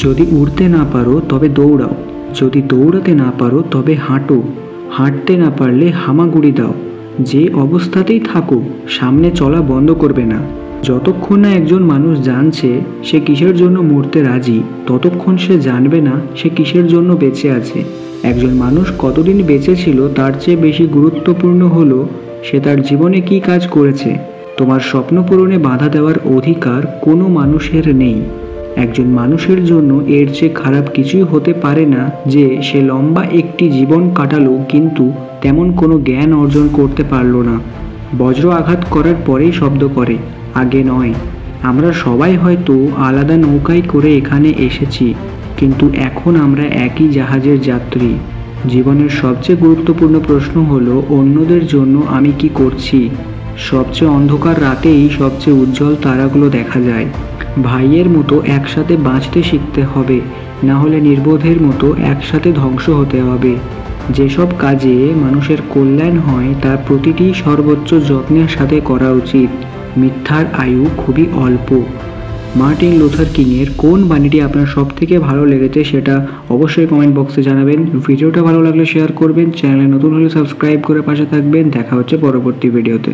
যদি উড়তে না পারো তবে দৌড়াও, যদি দৌড়াতে না পারো তবে হাঁটো, হাঁটতে না পারলে হামাগুড়ি দাও। যে অবস্থাতেই থাকো সামনে চলা বন্ধ করবে না। যতক্ষণ না একজন মানুষ জানছে সে কিসের জন্য মরতে রাজি, ততক্ষণ সে জানবে না সে কিসের জন্য বেঁচে আছে। একজন মানুষ কতদিন বেঁচে ছিল তার চেয়ে বেশি গুরুত্বপূর্ণ হলো সে তার জীবনে কী কাজ করেছে। তোমার স্বপ্ন পূরণে বাধা দেওয়ার অধিকার কোনো মানুষের নেই। একজন মানুষের জন্য এর চেয়ে খারাপ কিছুই হতে পারে না যে সে লম্বা একটি জীবন কাটালো কিন্তু তেমন কোনো জ্ঞান অর্জন করতে পারল না। বজ্র আঘাত করার পরেই শব্দ করে, আগে নয়। আমরা সবাই হয়তো আলাদা নৌকায় করে এখানে এসেছি, কিন্তু এখন আমরা একই জাহাজের যাত্রী। জীবনের সবচেয়ে গুরুত্বপূর্ণ প্রশ্ন হলো অন্যদের জন্য আমি কি করছি। সবচেয়ে অন্ধকার রাতেই সবচেয়ে উজ্জ্বল তারাগুলো দেখা যায়। ভাইয়ের মতো একসাথে বাঁচতে শিখতে হবে, না হলে নির্বোধের মতো একসাথে ধ্বংস হতে হবে। যেসব কাজে মানুষের কল্যাণ হয় তার প্রতিটি সর্বোচ্চ যত্নের সাথে করা উচিত। মিথ্যার আয়ু খুবই অল্প। মার্টিন লুথার কিংয়ের কোন বাণীটি আপনার সব থেকে ভালো লেগেছে সেটা অবশ্যই কমেন্ট বক্সে জানাবেন। ভিডিওটা ভালো লাগলে শেয়ার করবেন, চ্যানেলে নতুন হলে সাবস্ক্রাইব করে পাশে থাকবেন। দেখা হচ্ছে পরবর্তী ভিডিওতে।